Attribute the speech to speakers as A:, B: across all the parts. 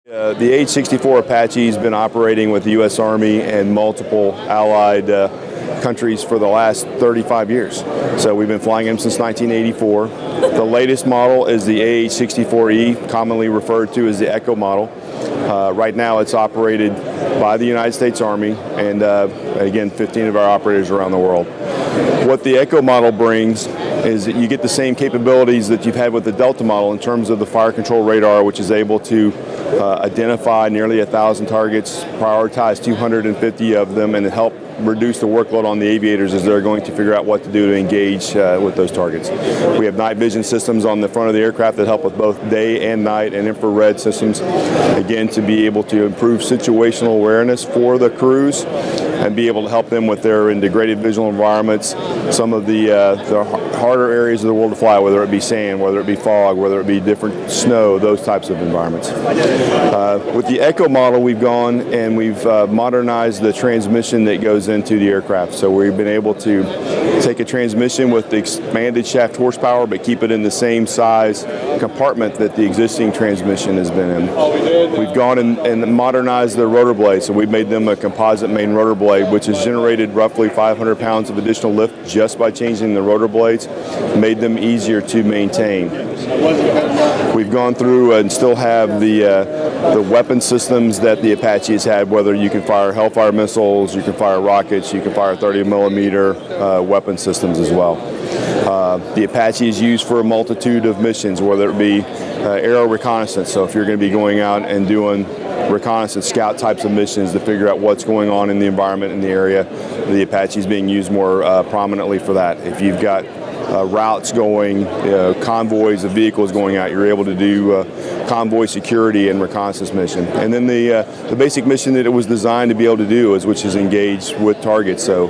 A: The AH-64 Apache has been operating with the U.S. Army and multiple allied countries for the last 35 years. So we've been flying them since 1984. The latest model is the AH-64E, commonly referred to as the Echo model. Right now it's operated by the United States Army and again 15 of our operators around the world. What the Echo model brings is that you get the same capabilities that you've had with the Delta model in terms of the fire control radar, which is able to identify nearly 1,000 targets, prioritize 250 of them, and help reduce the workload on the aviators as they're going to figure out what to do to engage with those targets. We have night vision systems on the front of the aircraft that help with both day and night and infrared systems, again, to be able to improve situational awareness for the crews and be able to help them with their degraded visual environments, some of the harder areas of the world to fly, whether it be sand, whether it be fog, whether it be different snow, those types of environments. With the Echo model, we've gone and we've modernized the transmission that goes into the aircraft. So we've been able to take a transmission with the expanded shaft horsepower, but keep it in the same size compartment that the existing transmission has been in. We've gone and modernized the rotor blades, so we've made them a composite main rotor blade, which has generated roughly 500 pounds of additional lift just by changing the rotor blades, made them easier to maintain. We've gone through and still have the weapon systems that the Apache has had, whether you can fire Hellfire missiles, you can fire rockets, you can fire 30mm weapon systems as well. The Apache is used for a multitude of missions, whether it be aero reconnaissance. So if you're going to be going out and doing reconnaissance scout types of missions to figure out what's going on in the environment in the area, the Apache is being used more prominently for that. If you've got routes going, convoys of vehicles going out, you're able to do convoy security and reconnaissance mission. And then the basic mission that it was designed to be able to do is, which is engage with targets. So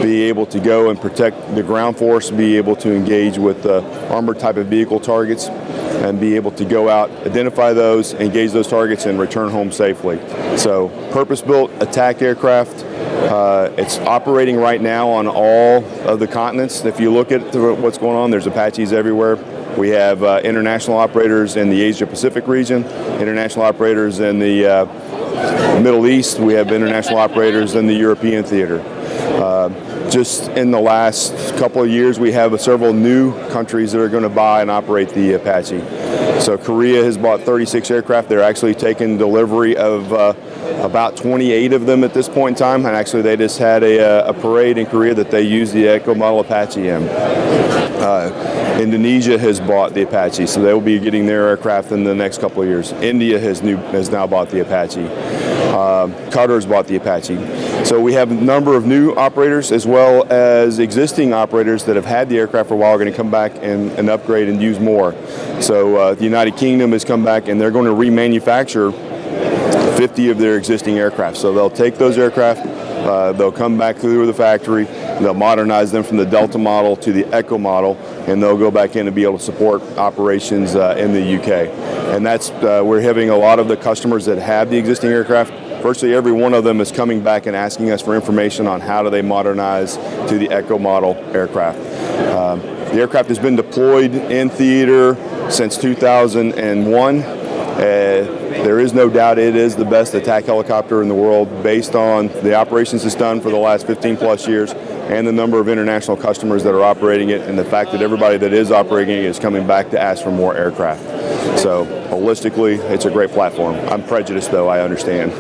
A: be able to go and protect the ground force, be able to engage with armored type of vehicle targets, and be able to go out, identify those, engage those targets, and return home safely. So purpose-built attack aircraft. It's operating right now on all of the continents. If you look at what's going on, there's Apaches everywhere. We have international operators in the Asia-Pacific region, international operators in the Middle East. We have international operators in the European theater. Just in the last couple of years, we have several new countries that are going to buy and operate the Apache. So Korea has bought 36 aircraft. They're actually taking delivery of about 28 of them at this point in time, and actually they just had a parade in Korea that they used the Echo model Apache in. Indonesia has bought the Apache, so they'll be getting their aircraft in the next couple of years. India has now bought the Apache. Qatar's bought the Apache. So we have a number of new operators as well as existing operators that have had the aircraft for a while are going to come back and upgrade and use more. So the United Kingdom has come back and they're going to remanufacture 50 of their existing aircraft. So they'll take those aircraft, they'll come back through the factory, they'll modernize them from the Delta model to the Echo model, and they'll go back in and be able to support operations in the UK. And that's, we're having a lot of the customers that have the existing aircraft. Virtually every one of them is coming back and asking us for information on how do they modernize to the Echo model aircraft. The aircraft has been deployed in theater since 2001. There is no doubt it is the best attack helicopter in the world based on the operations it's done for the last 15 plus years and the number of international customers that are operating it, and the fact that everybody that is operating it is coming back to ask for more aircraft. So holistically, it's a great platform. I'm prejudiced though, I understand.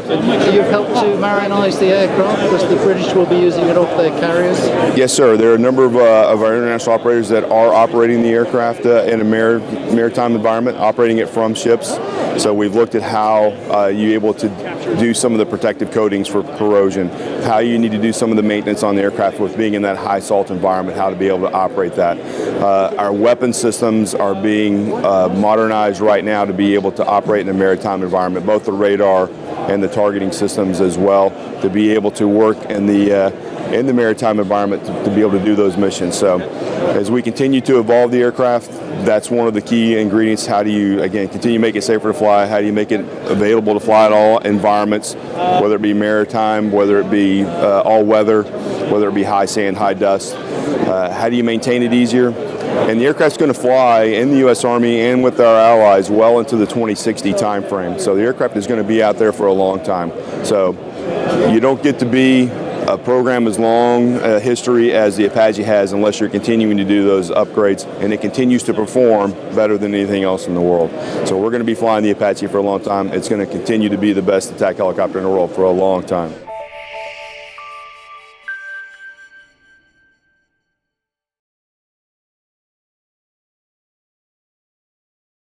B: You've helped to marinise the aircraft because the British will be using it off their carriers? Yes,
A: sir. There are a number of our international operators that are operating the aircraft in a maritime environment, operating it from ships. So we've looked at how you're able to do some of the protective coatings for corrosion, how you need to do some of the maintenance on the aircraft with being in that high salt environment, how to be able to operate that. Our weapon systems are being modernized right now to be able to operate in a maritime environment, both the radar and the targeting systems as well, to be able to work in the maritime environment to be able to do those missions. So as we continue to evolve the aircraft, that's one of the key ingredients. How do you, again, continue to make it safer to fly? How do you make it available to fly in all environments, whether it be maritime, whether it be all weather, whether it be high sand, high dust? How do you maintain it easier? And the aircraft's going to fly in the U.S. Army and with our allies well into the 2060 timeframe. So the aircraft is going to be out there for a long time. So you don't get to be a program as long a history as the Apache has unless you're continuing to do those upgrades, and it continues to perform better than anything else in the world. So we're going to be flying the Apache for a long time. It's going to continue to be the best attack helicopter in the world for a long time.